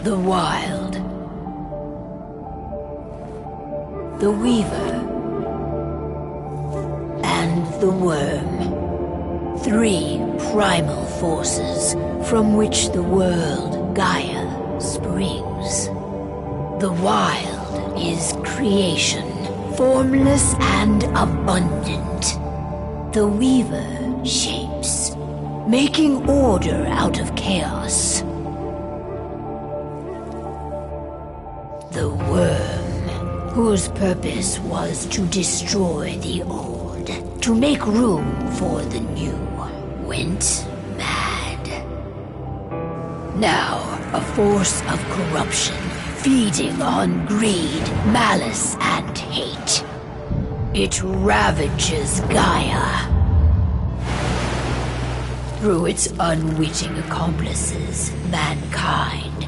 The Wild. The Weaver. And the Worm. 3 primal forces from which the world Gaia springs. The Wild is creation, formless and abundant. The Weaver shapes, making order out of chaos. The Worm, whose purpose was to destroy the old, to make room for the new, went mad. Now, a force of corruption, feeding on greed, malice, and hate. It ravages Gaia. Through its unwitting accomplices, mankind.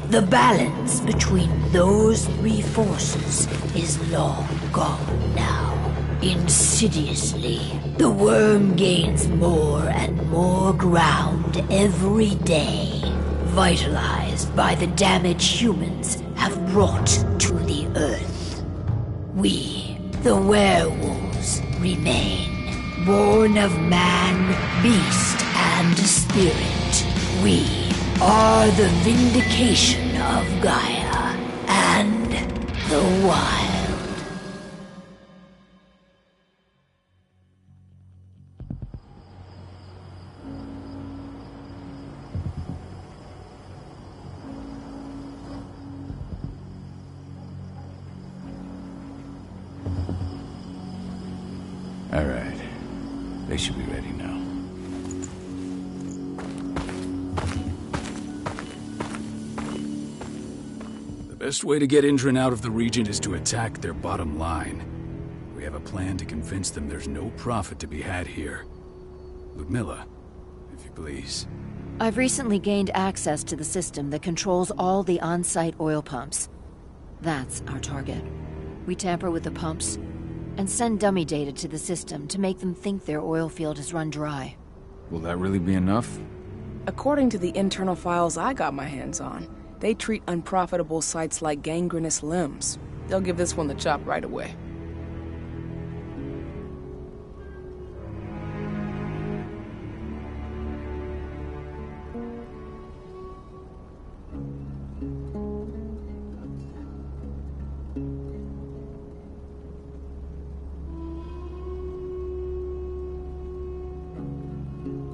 The balance between those 3 forces is long gone now. Insidiously, the Worm gains more and more ground every day, vitalized by the damage humans have brought to the Earth. We, the werewolves, remain, born of man, beast, and spirit. We are the vindication of Gaia and the Wild. All right. They should be ready now. The best way to get Indran out of the region is to attack their bottom line. We have a plan to convince them there's no profit to be had here. Ludmilla, if you please. I've recently gained access to the system that controls all the on-site oil pumps. That's our target. We tamper with the pumps and send dummy data to the system to make them think their oil field has run dry. Will that really be enough? According to the internal files I got my hands on, they treat unprofitable sites like gangrenous limbs. They'll give this one the chop right away.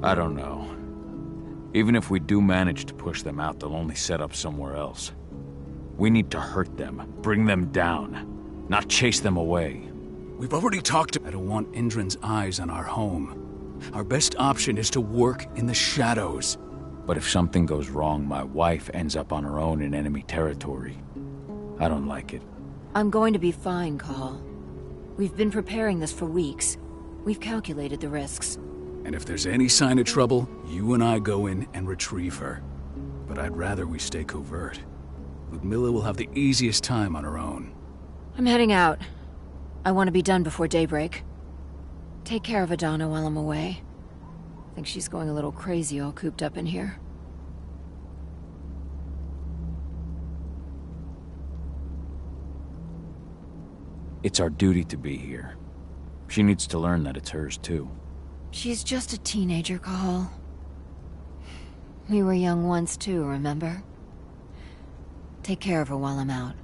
I don't know. Even if we do manage to push them out, they'll only set up somewhere else. We need to hurt them, bring them down, not chase them away. We've already talked I don't want Indran's eyes on our home. Our best option is to work in the shadows. But if something goes wrong, my wife ends up on her own in enemy territory. I don't like it. I'm going to be fine, Call. We've been preparing this for weeks. We've calculated the risks. And if there's any sign of trouble, you and I go in and retrieve her. But I'd rather we stay covert. Ludmilla will have the easiest time on her own. I'm heading out. I want to be done before daybreak. Take care of Adana while I'm away. I think she's going a little crazy all cooped up in here. It's our duty to be here. She needs to learn that it's hers too. She's just a teenager, Call. We were young once too, remember? Take care of her while I'm out.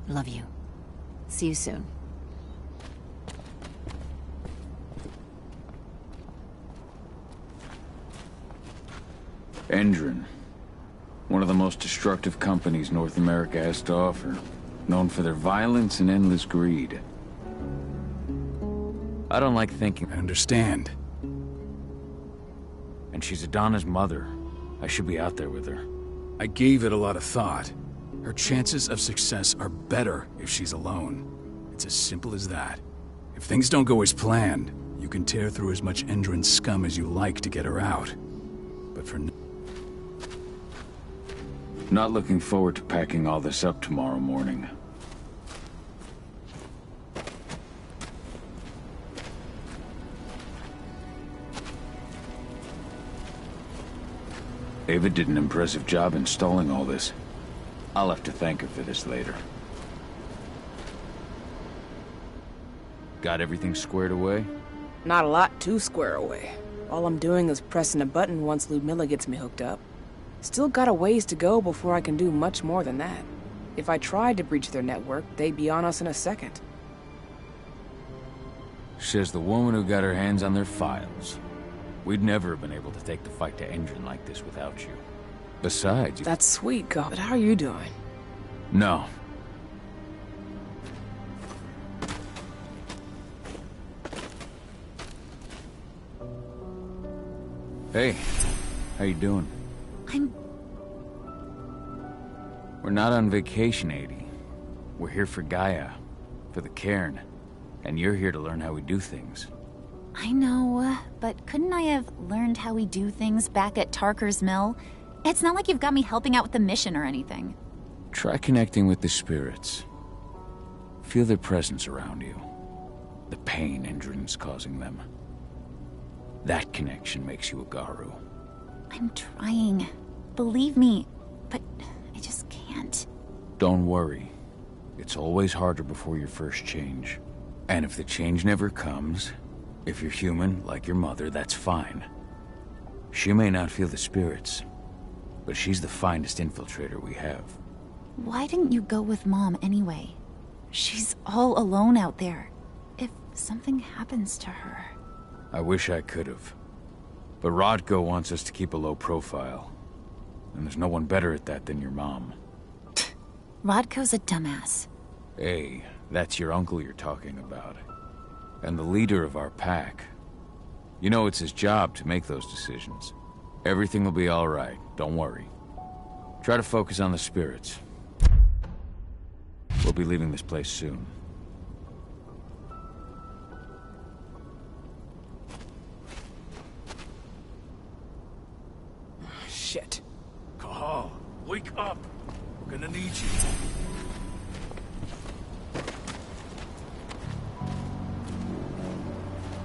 Love you. See you soon. Indran. One of the most destructive companies North America has to offer. Known for their violence and endless greed. I don't like thinking. I understand. And she's Adana's mother. I should be out there with her. I gave it a lot of thought. Her chances of success are better if she's alone. It's as simple as that. If things don't go as planned, you can tear through as much Indran scum as you like to get her out. But for Not looking forward to packing all this up tomorrow morning. Ava did an impressive job installing all this. I'll have to thank her for this later. Got everything squared away? Not a lot to square away. All I'm doing is pressing a button once Ludmilla gets me hooked up. Still got a ways to go before I can do much more than that. If I tried to breach their network, they'd be on us in a second. Says the woman who got her hands on their files. We'd never have been able to take the fight to Engine like this without you. Besides... That's sweet, God, but how are you doing? No. Hey, how you doing? We're not on vacation, Adie. We're here for Gaia, for the cairn. And you're here to learn how we do things. I know, but couldn't I have learned how we do things back at Tarker's Mill? It's not like you've got me helping out with the mission or anything. Try connecting with the spirits. Feel their presence around you. The pain Endrin's causing them. That connection makes you a Garu. I'm trying. Believe me, but I just can't. Don't worry. It's always harder before your first change. And if the change never comes, if you're human, like your mother, that's fine. She may not feel the spirits, but she's the finest infiltrator we have. Why didn't you go with Mom anyway? She's all alone out there. If something happens to her... I wish I could have. But Rodko wants us to keep a low profile. And there's no one better at that than your mom. Rodko's a dumbass. Hey, that's your uncle you're talking about. And the leader of our pack. You know it's his job to make those decisions. Everything will be all right, don't worry. Try to focus on the spirits. We'll be leaving this place soon. Shit. Cahal, wake up! We're gonna need you.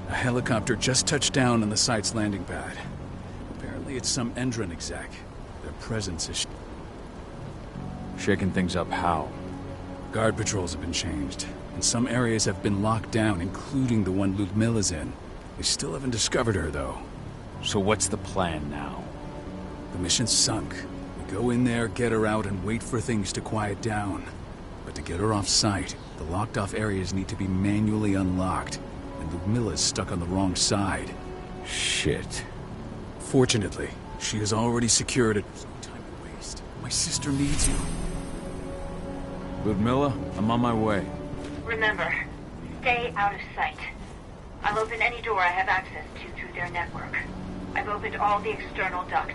A helicopter just touched down on the site's landing pad. Apparently it's some Endron exec. Their presence is... Shaking things up how? Guard patrols have been changed, and some areas have been locked down, including the one Ludmilla's in. They still haven't discovered her, though. So what's the plan now? The mission's sunk. We go in there, get her out, and wait for things to quiet down. But to get her off-site, the locked-off areas need to be manually unlocked, and Ludmilla's stuck on the wrong side. Shit. Fortunately, she has already secured it. There's no time to waste. My sister needs you. Ludmilla, I'm on my way. Remember, stay out of sight. I'll open any door I have access to through their network. I've opened all the external ducts.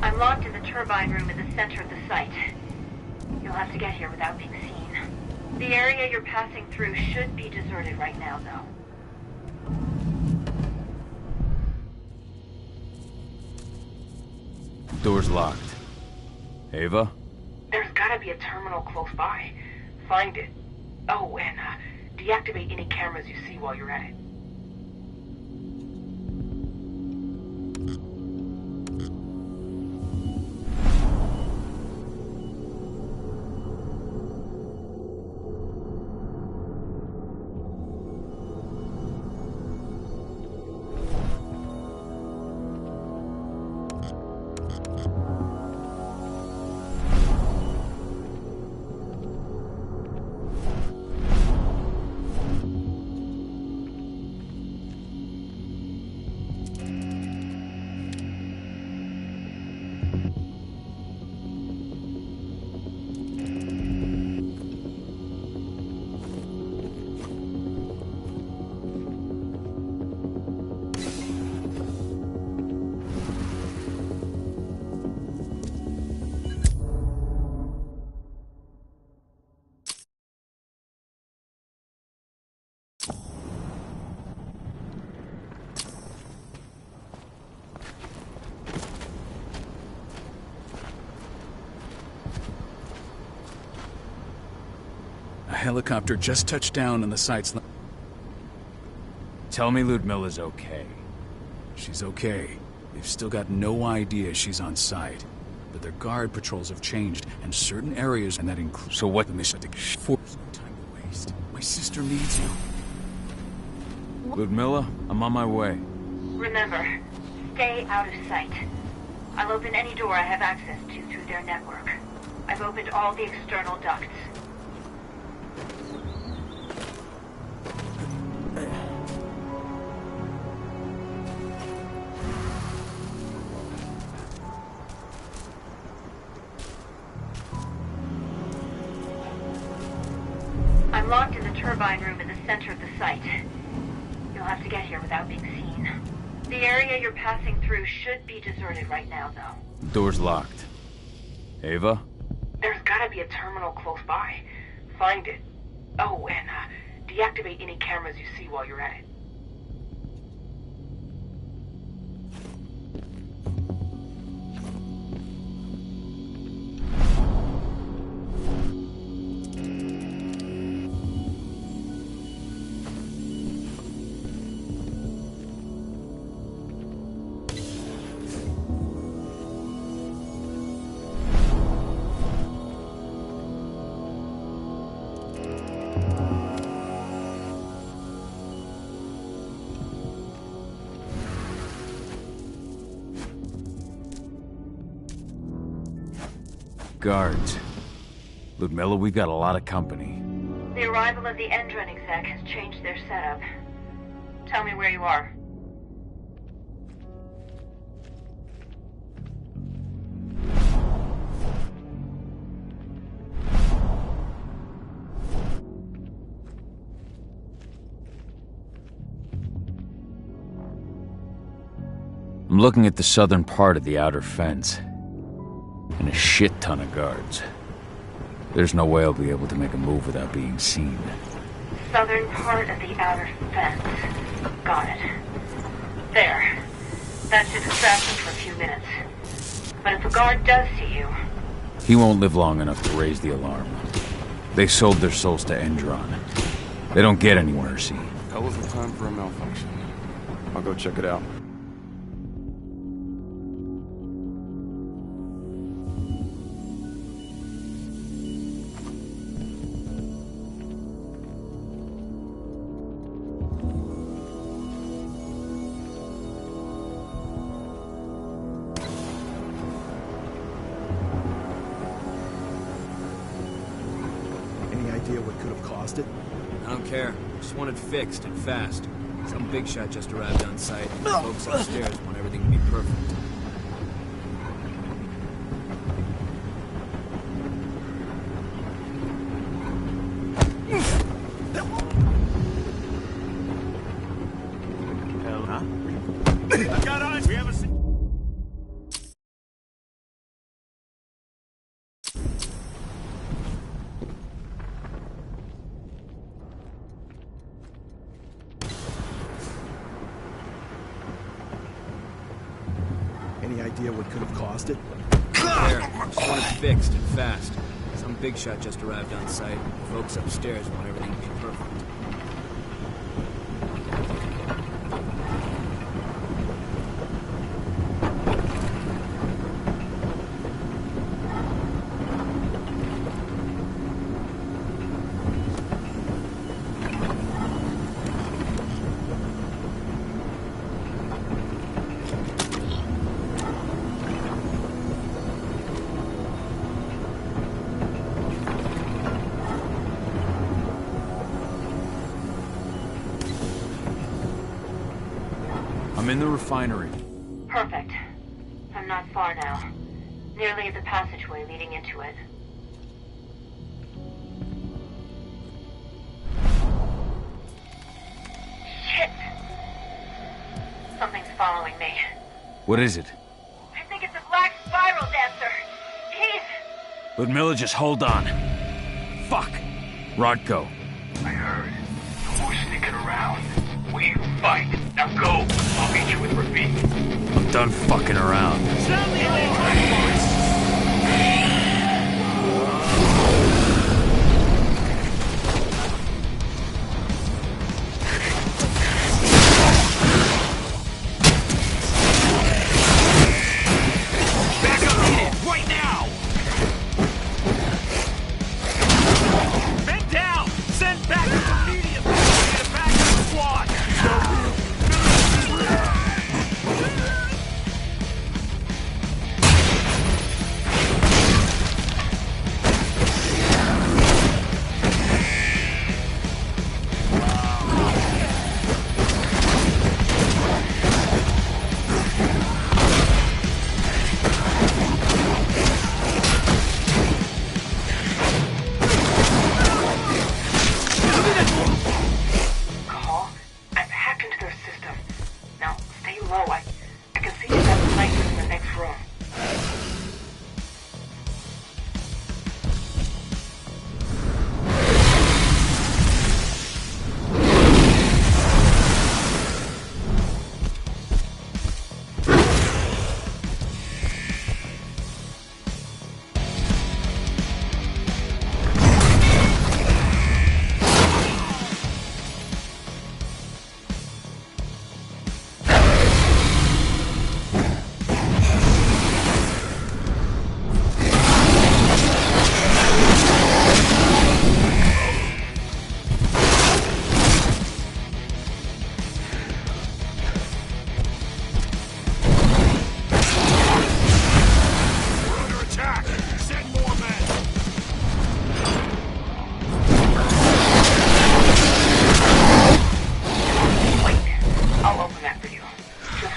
I'm locked in the turbine room in the center of the site. You'll have to get here without being seen. The area you're passing through should be deserted right now, though. Door's locked. Ava? There's gotta be a terminal close by. Find it. Oh, and deactivate any cameras you see while you're at it. helicopter just touched down on the site's... Tell me Ludmilla's okay. She's okay. They've still got no idea she's on site. But their guard patrols have changed, and certain areas, and that includes... So what? The mission to... There's no time to waste. My sister needs you. Ludmilla, I'm on my way. Remember, stay out of sight. I'll open any door I have access to through their network. I've opened all the external ducts. I'm locked in the turbine room in the center of the site. You'll have to get here without being seen. The area you're passing through should be deserted right now, though. Door's locked. Ava? There's gotta be a terminal close by. Find it. Oh, and deactivate any cameras you see while you're at it. Guards. Ludmilla, we've got a lot of company. The arrival of the Endron exec has changed their setup. Tell me where you are. I'm looking at the southern part of the outer fence. And a shit ton of guards. There's no way I'll be able to make a move without being seen. Southern part of the outer fence. Got it. There. That should distract him for a few minutes. But if a guard does see you... He won't live long enough to raise the alarm. They sold their souls to Endron. They don't get anywhere, see? Hell of a time for a malfunction. I'll go check it out. What could have caused it? I don't care. Just want it fixed and fast. Some big shot just arrived on site. Folks upstairs want everything to be perfect. Hell, huh? I've got eyes. We have a... Any idea what could have caused it? There. Just want it fixed and fast. Some big shot just arrived on site. Folks upstairs want everything to be perfect. I'm in the refinery. Perfect. I'm not far now. Nearly at the passageway leading into it. Shit! Something's following me. What is it? I think it's a black spiral dancer. He's... Ludmilla, just hold on. Fuck! Rodko. I heard. No more sneaking around. We fight. Now go. I'll meet you with Rafik. I'm done fucking around.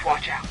watch out.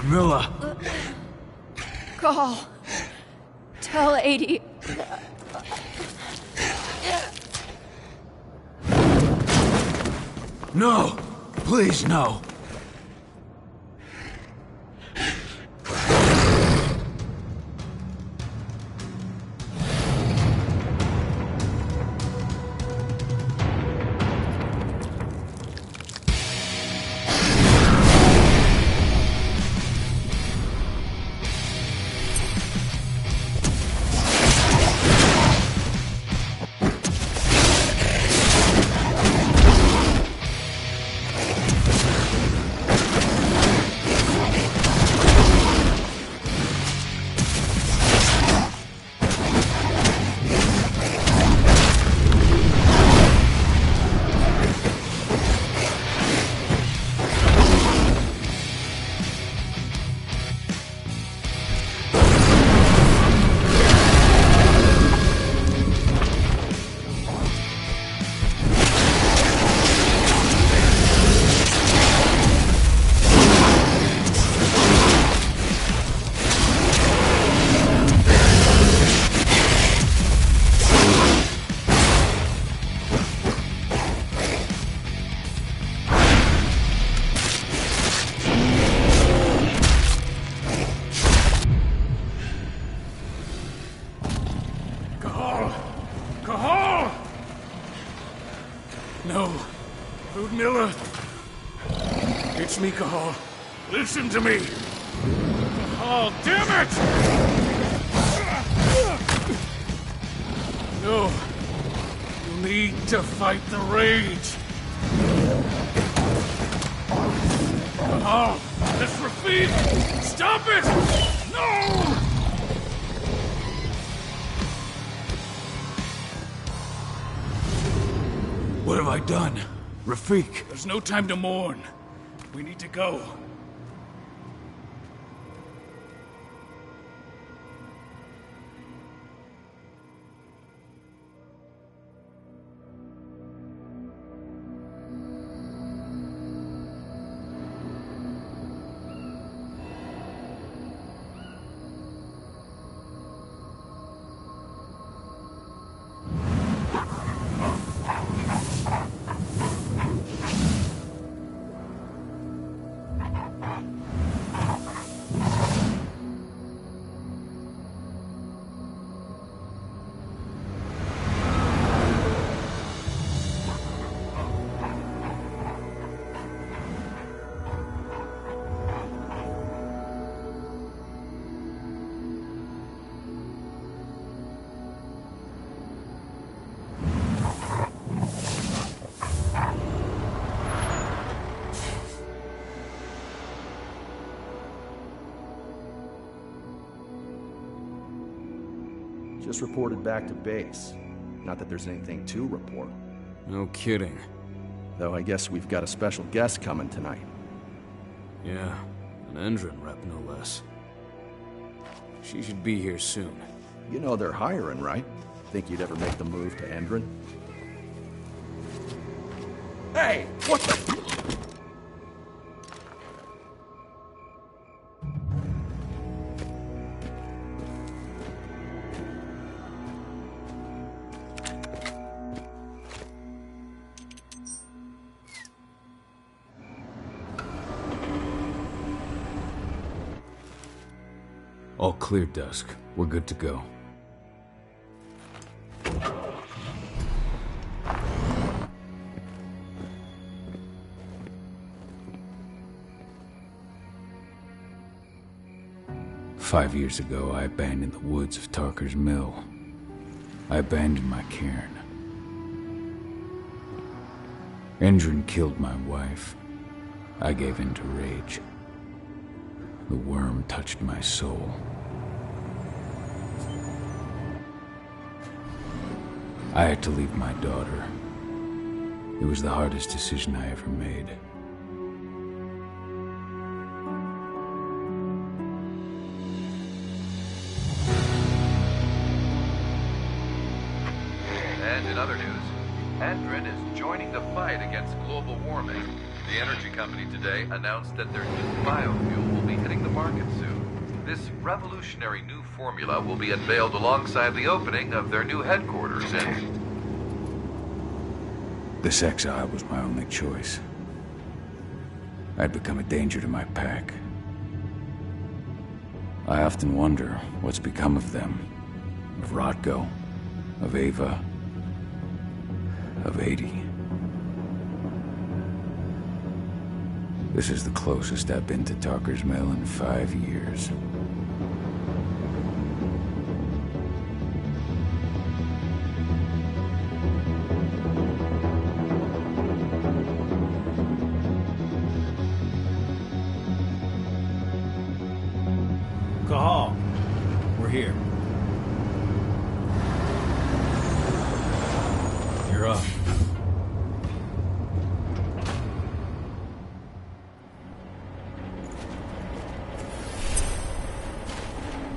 Ludmilla! Call. Tell 80. No! Please, no! Ludmilla! It's me, Cahal. Listen to me! Cahal, damn it! No. You need to fight the rage. Cahal, that's Rafik! Stop it! No! What have I done? Rafik! There's no time to mourn. We need to go. Just reported back to base. Not that there's anything to report. No kidding. Though I guess we've got a special guest coming tonight. Yeah, an Endron rep no less. She should be here soon. You know they're hiring, right? Think you'd ever make the move to Endron? Hey! What the... All clear, Dusk. We're good to go. Five years ago, I abandoned the woods of Tarker's Mill. I abandoned my cairn. Endron killed my wife. I gave in to rage. The worm touched my soul. I had to leave my daughter. It was the hardest decision I ever made. And in other news, Endron is joining the fight against global warming. The energy company today announced that their new biofuel will be hitting the market soon. This revolutionary new formula will be unveiled alongside the opening of their new headquarters in... This exile was my only choice. I'd become a danger to my pack. I often wonder what's become of them. Of Rotko, of Ava, of 80. This is the closest I've been to Tarker's Mill in 5 years. Cahal, we're here. You're up.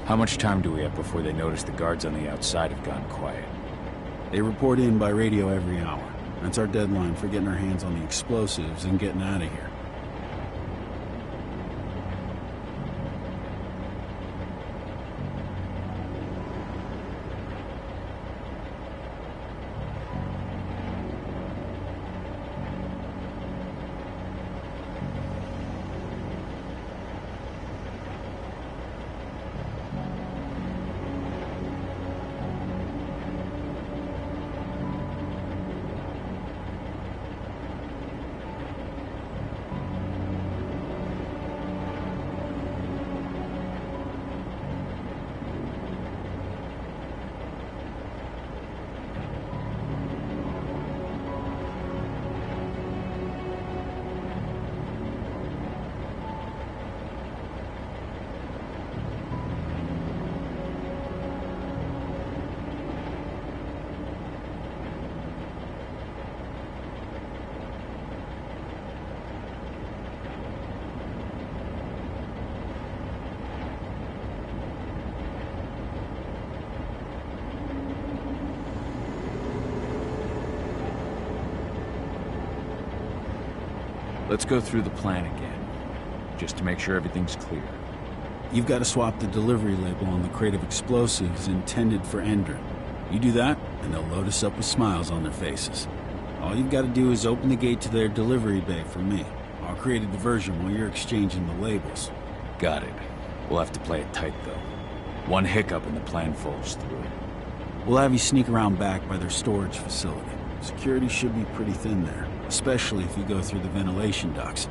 How much time do we have before they notice the guards on the outside have gone quiet? They report in by radio every hour. That's our deadline for getting our hands on the explosives and getting out of here. Let's go through the plan again, just to make sure everything's clear. You've got to swap the delivery label on the crate of explosives intended for Endron. You do that, and they'll load us up with smiles on their faces. All you've got to do is open the gate to their delivery bay for me. I'll create a diversion while you're exchanging the labels. Got it. We'll have to play it tight, though. One hiccup and the plan falls through. We'll have you sneak around back by their storage facility. Security should be pretty thin there, especially if you go through the ventilation ducts.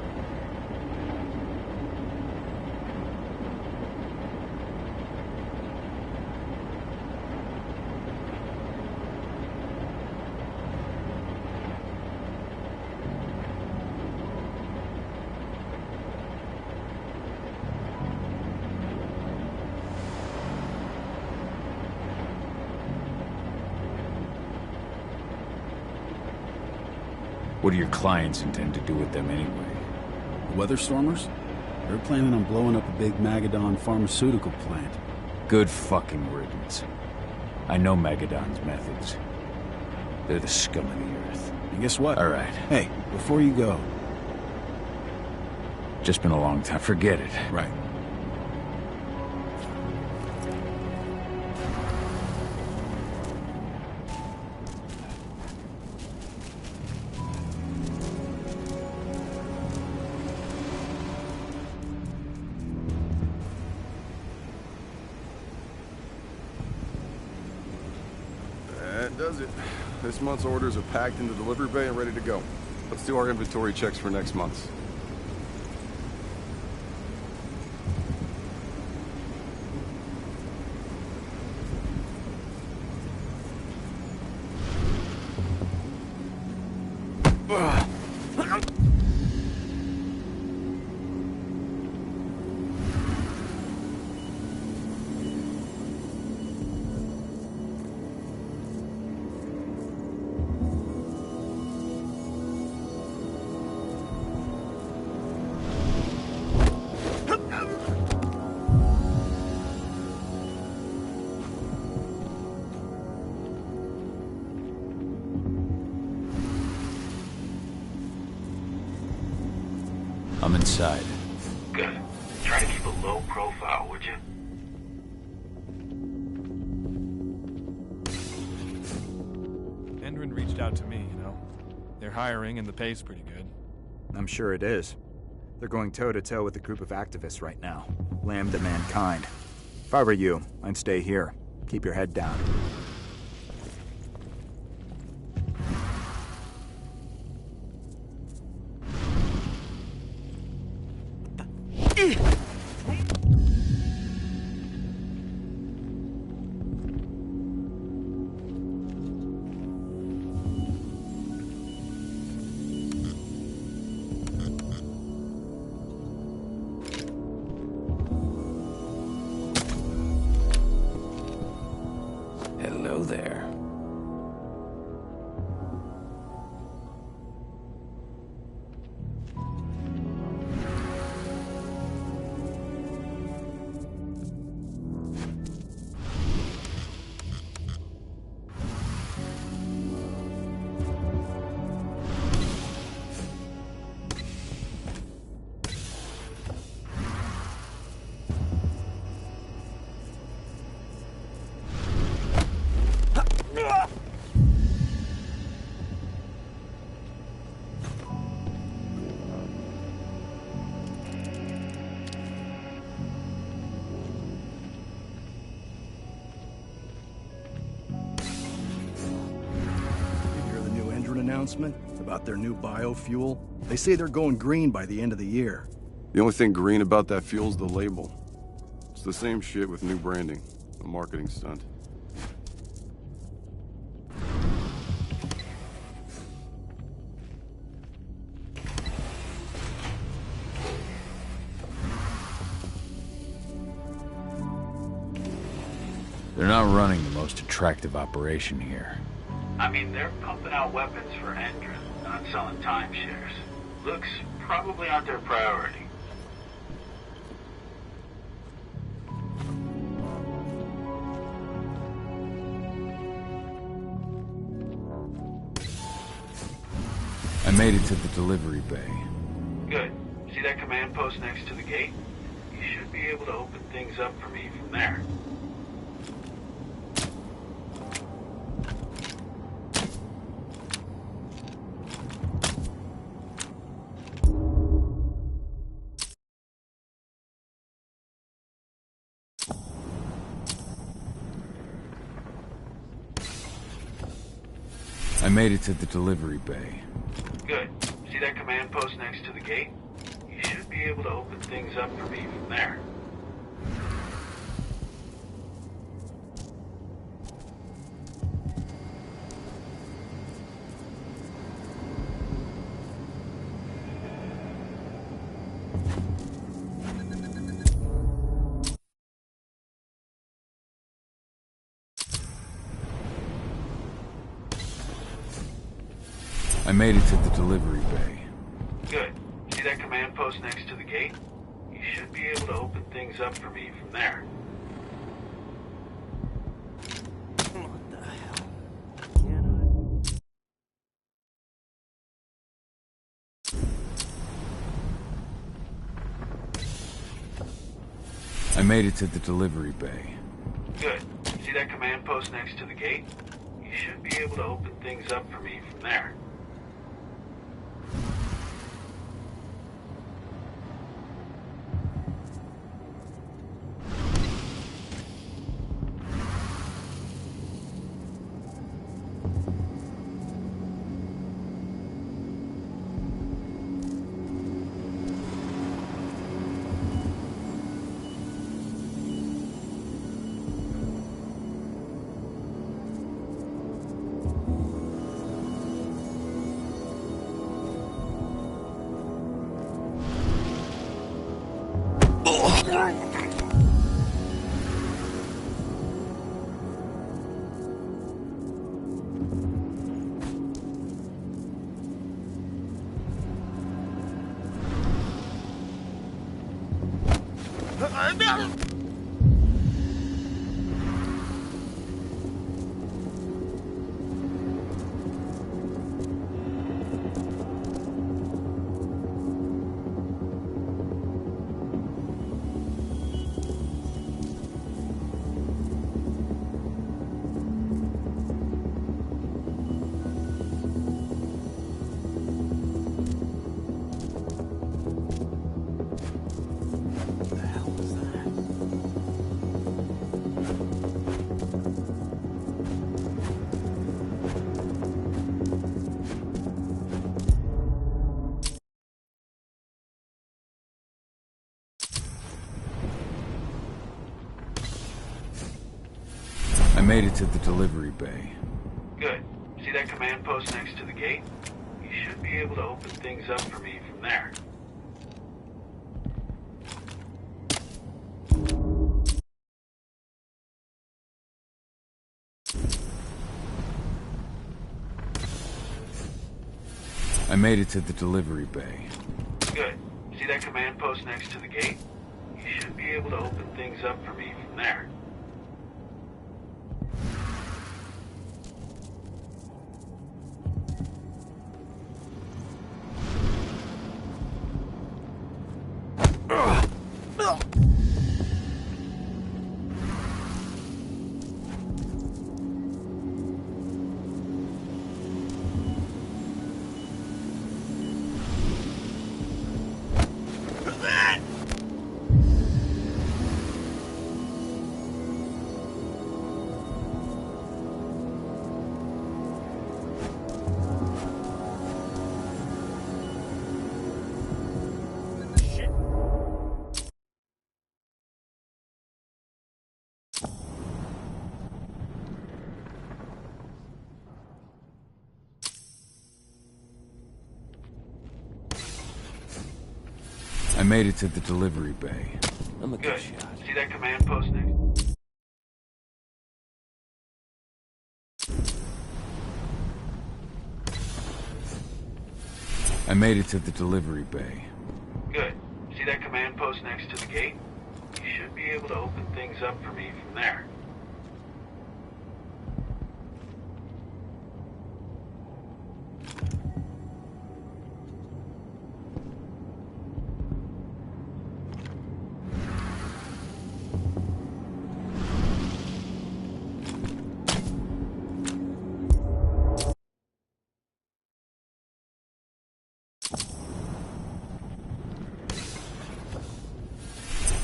What do your clients intend to do with them anyway? The Weatherstormers? They're planning on blowing up a big Magadon pharmaceutical plant. Good fucking riddance. I know Magadon's methods. They're the scum of the earth. And guess what? All right. Hey, before you go... Just been a long time. Forget it. Right. That does it. This month's orders are packed in the delivery bay and ready to go. Let's do our inventory checks for next month's. I'm inside. Good. Try to keep a low profile, would you? Endron reached out to me, you know. They're hiring and the pay's pretty good. I'm sure it is. They're going toe-to-toe with a group of activists right now. Lambda mankind. If I were you, I'd stay here. Keep your head down. Hello there. Announcement about their new biofuel. They say they're going green by the end of the year. The only thing green about that fuel's the label. It's the same shit with new branding. A marketing stunt. They're not running the most attractive operation here. I mean, they're pumping out weapons for Endron, not selling timeshares. Looks probably aren't their priority. I made it to the delivery bay. Good. See that command post next to the gate? You should be able to open things up for me from there. I made it to the delivery bay. Good. See that command post next to the gate? You should be able to open things up for me from there. I made it to the delivery bay. Good. See that command post next to the gate? You should be able to open things up for me from there. What the hell? I made it to the delivery bay. Good. See that command post next to the gate? You should be able to open things up for me from there. I made it to the delivery bay. Good. See that command post next to the gate? You should be able to open things up for me from there. I made it to the delivery bay. Good. See that command post next to the gate? You should be able to open things up for me from there. I made it to the delivery bay. I'm a good shot. See that command post next? I made it to the delivery bay. Good. See that command post next to the gate? You should be able to open things up for me from there.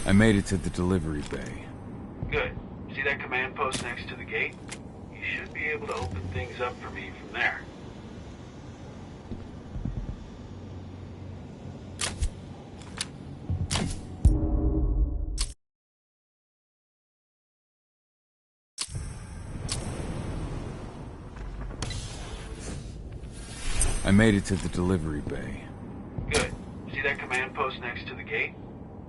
I made it to the delivery bay. Good. See that command post next to the gate? You should be able to open things up for me from there. I made it to the delivery bay. Good. See that command post next to the gate?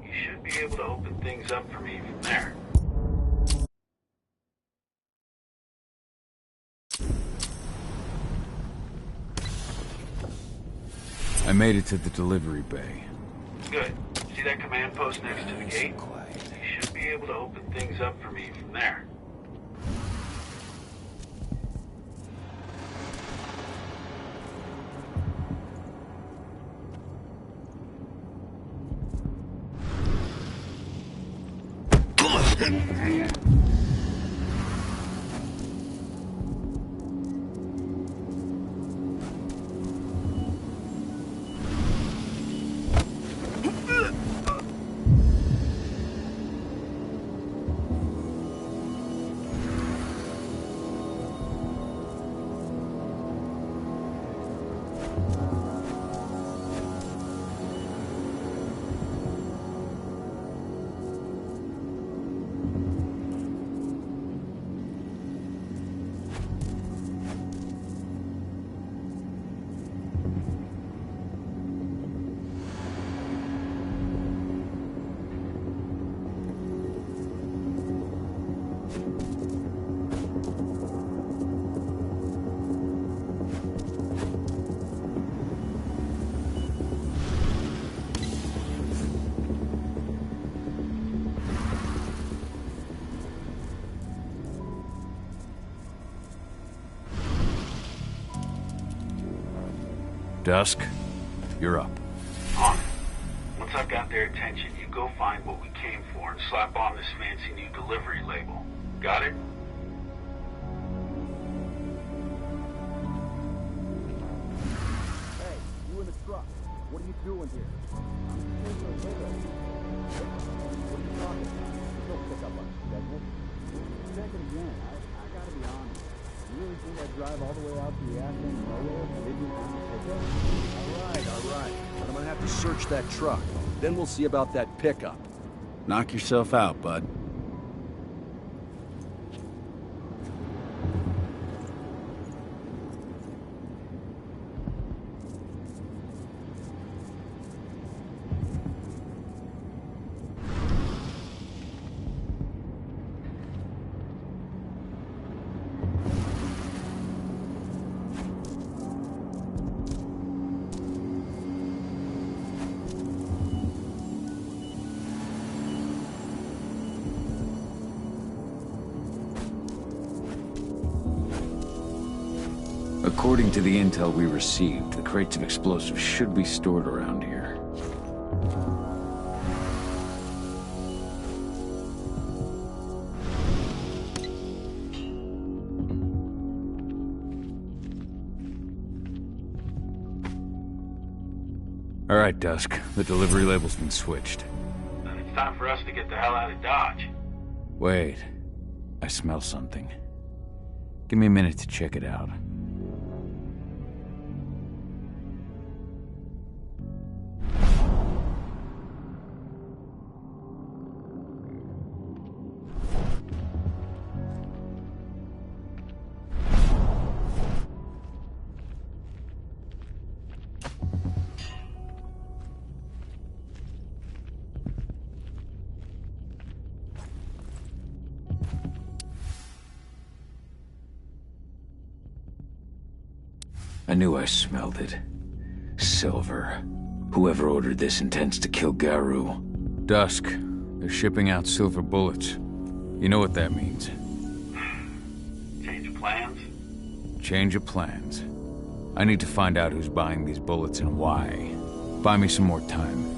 You should be able to open things up for me from there. I made it to the delivery bay. Good. See that command post next to the gate? You should be able to open things up for me from there. Dusk, you're up. On it. Once I've got their attention, you go find what we came for and slap on this fancy new delivery label. Got it? Hey, you in the truck. What are you doing here? What are you talking about? Don't pick up on the schedule. Check it again. I gotta be honest. You really think I'd drive all the way out to the ass end of nowhere if I didn't have to pick up? All right. But I'm gonna have to search that truck. Then we'll see about that pickup. Knock yourself out, bud. According to the intel we received, the crates of explosives should be stored around here. All right, Dusk. The delivery label's been switched. Then it's time for us to get the hell out of Dodge. Wait. I smell something. Give me a minute to check it out. I knew I smelled it. Silver. Whoever ordered this intends to kill Garu. Dusk. They're shipping out silver bullets. You know what that means. Change of plans? Change of plans. I need to find out who's buying these bullets and why. Buy me some more time.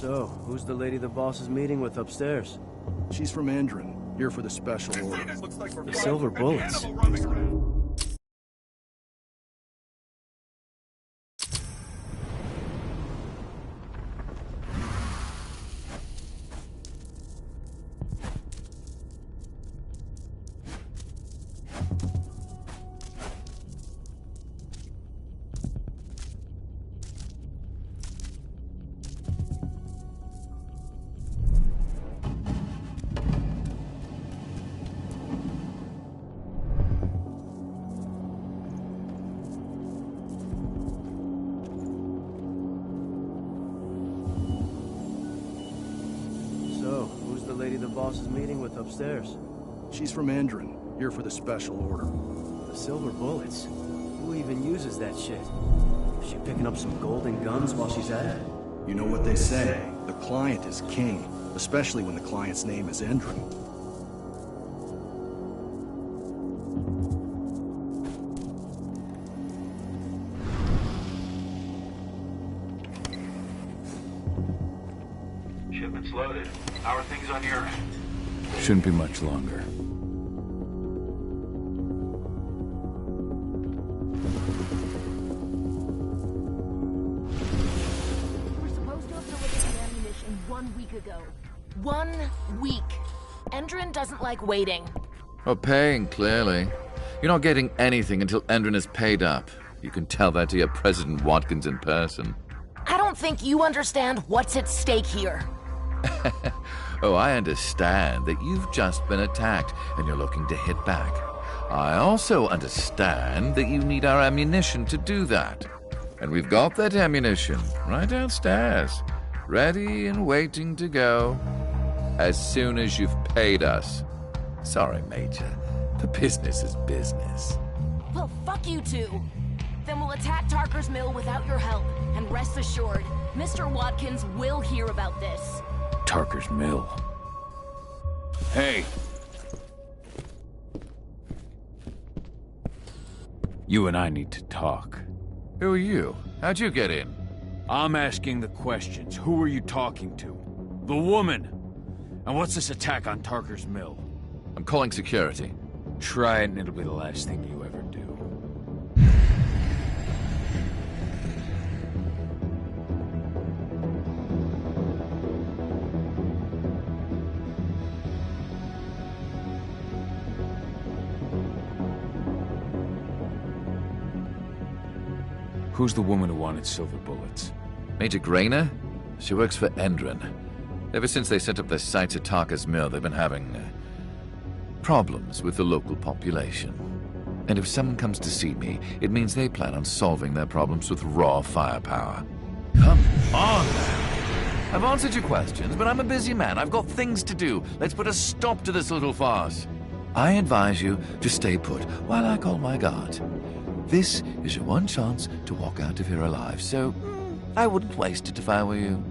So, who's the lady the boss is meeting with upstairs? She's from Andron, here for the special order. The silver bullets. Boss is meeting with upstairs. She's from Andron, here for the special order. The silver bullets? Who even uses that shit? Is she picking up some golden guns while she's at it? You know what they say, the client is king, especially when the client's name is Andron. Shipment's loaded. How are things on your end? Shouldn't be much longer. We were supposed to have delivered the ammunition 1 week ago. 1 week. Endron doesn't like waiting. Well, paying, clearly. You're not getting anything until Endron is paid up. You can tell that to your President Watkins in person. I don't think you understand what's at stake here. Oh, I understand that you've just been attacked and you're looking to hit back. I also understand that you need our ammunition to do that. And we've got that ammunition right downstairs, ready and waiting to go as soon as you've paid us. Sorry, Major. The business is business. Well, fuck you two. Then we'll attack Tarker's Mill without your help. And rest assured, Mr. Watkins will hear about this. Tarker's Mill. Hey! You and I need to talk. Who are you? How'd you get in? I'm asking the questions. Who are you talking to? The woman! And what's this attack on Tarker's Mill? I'm calling security. Try it and it'll be the last thing you ever do. Who's the woman who wanted silver bullets? Major Grainer? She works for Endron. Ever since they set up their sights at Tarker's Mill, they've been having problems with the local population. And if someone comes to see me, it means they plan on solving their problems with raw firepower. Come on now. I've answered your questions, but I'm a busy man. I've got things to do. Let's put a stop to this little farce. I advise you to stay put while I call my guard. This is your one chance to walk out of here alive, so I wouldn't waste it if I were you.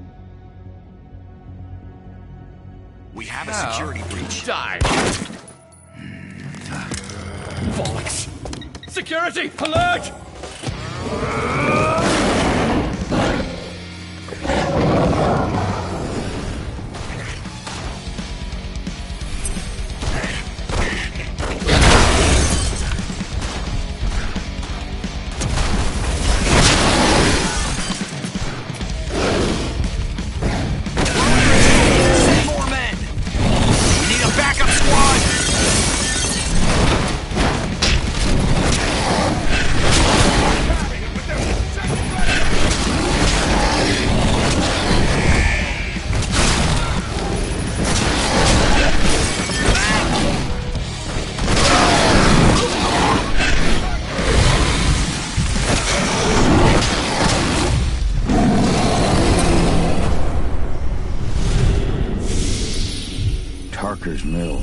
We have a security breach. Die! Bollocks! Security! Alert! Tarker's Mill.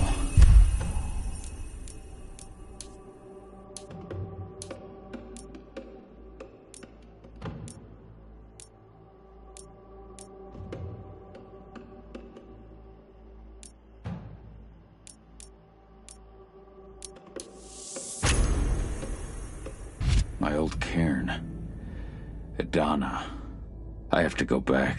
My old cairn. Adana. I have to go back.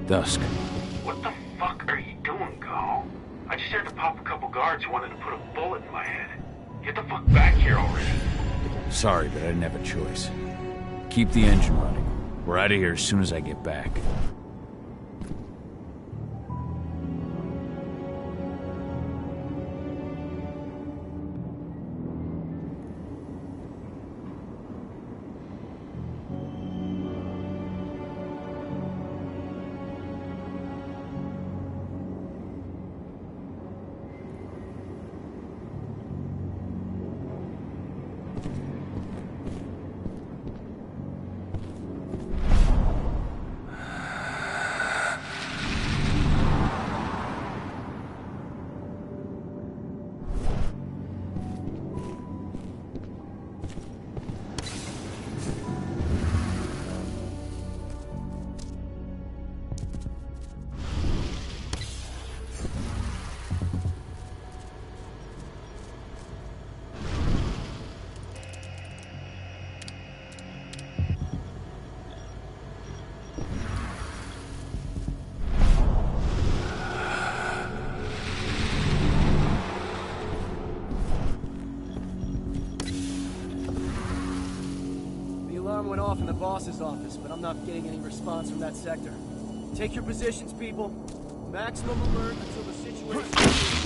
Dusk. What the fuck are you doing, Go? I just had to pop a couple guards who wanted to put a bullet in my head. Get the fuck back here already. Sorry, but I didn't have a choice. Keep the engine running. We're out of here as soon as I get back. Went off in the boss's office, but I'm not getting any response from that sector. Take your positions, people. Maximum alert until the situation...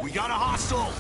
We got a hostile!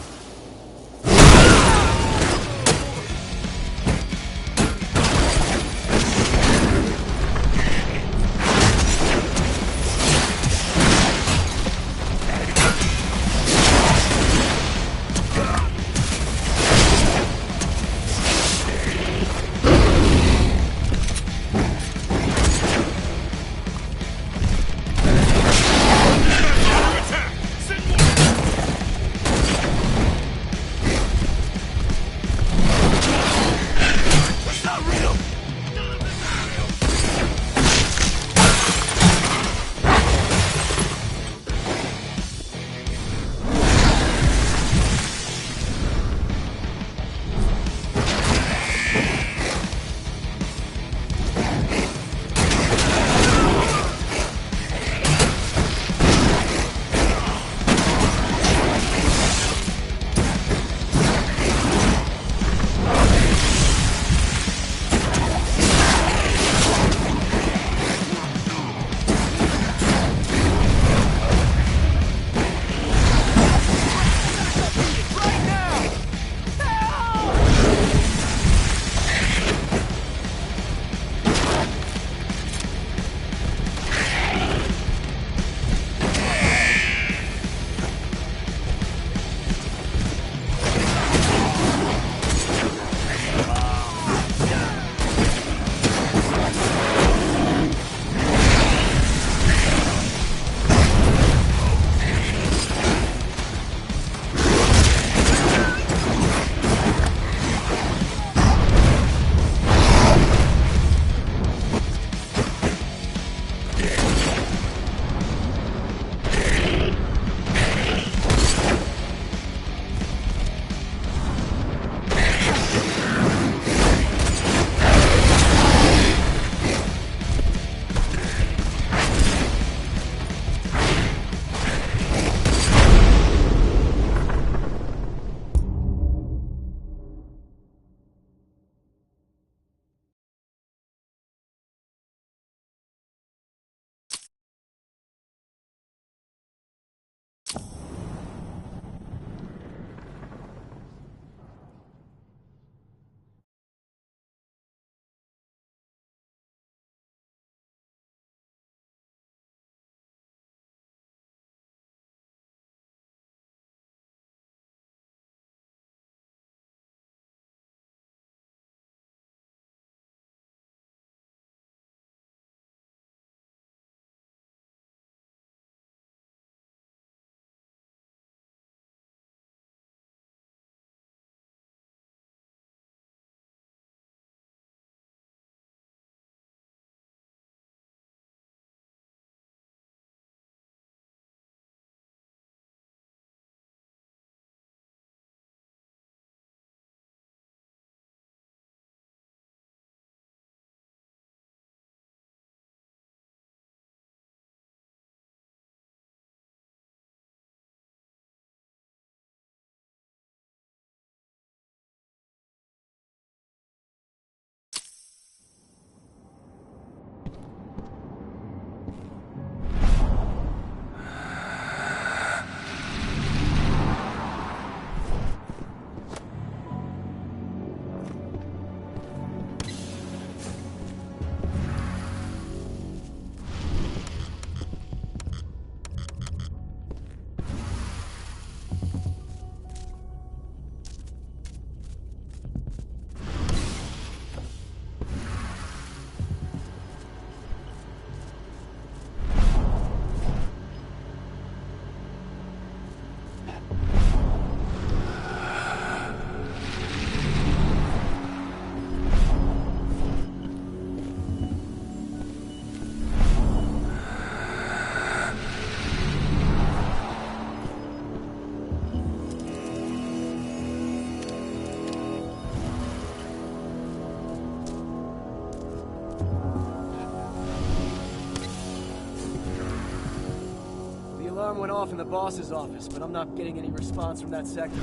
went off in the boss's office, but I'm not getting any response from that sector.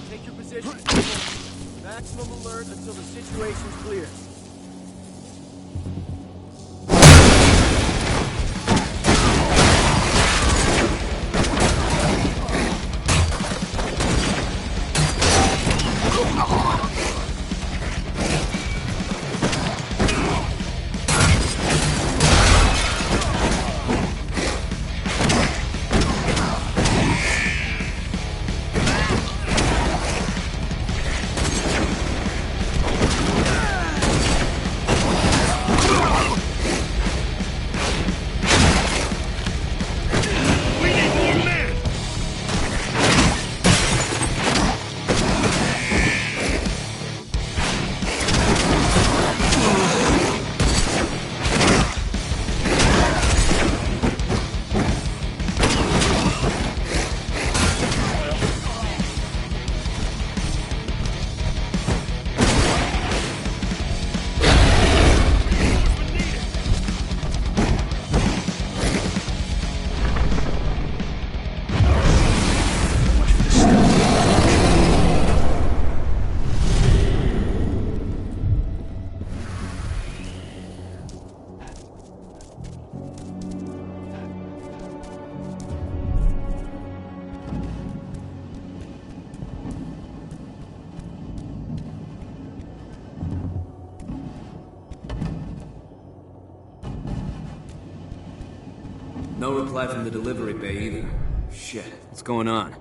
Take your positions, people. Maximum alert until the situation's clear. No reply from the delivery bay either. Shit, what's going on?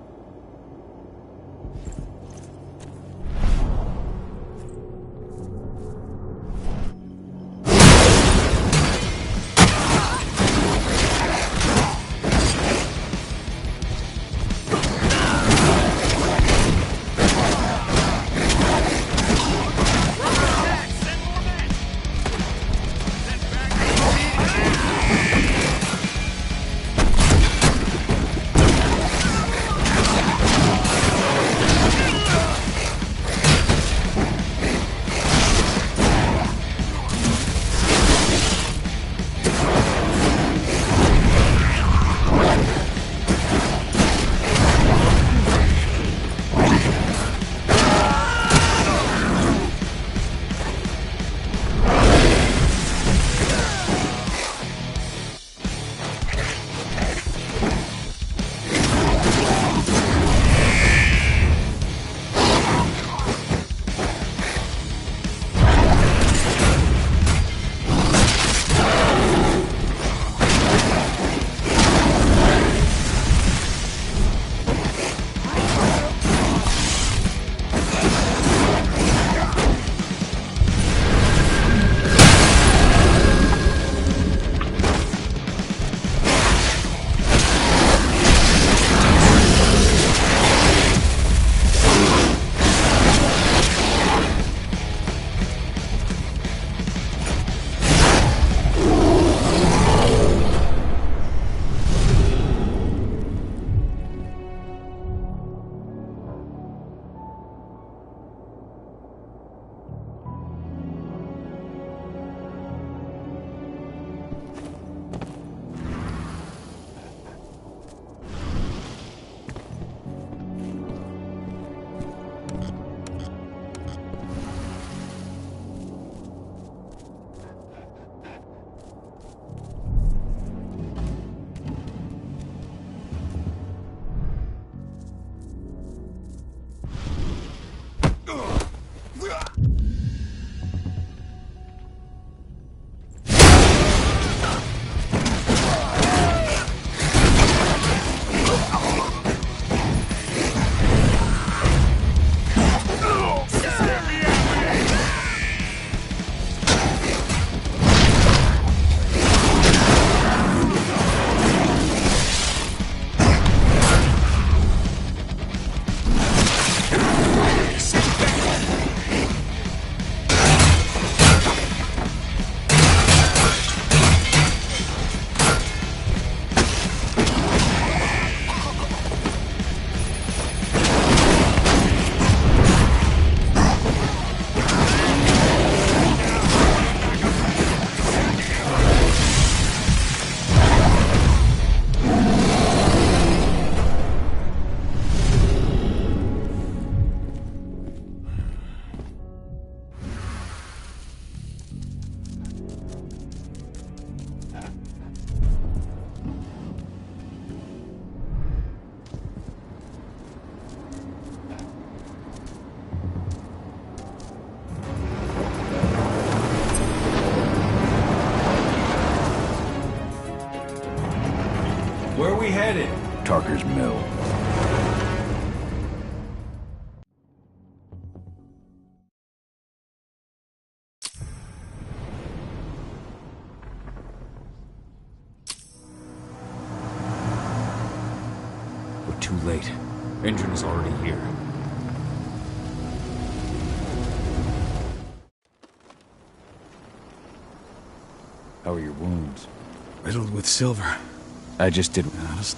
we headed? Tarker's Mill. We're too late. Engine is already here. How are your wounds? Riddled with silver. I just did. Just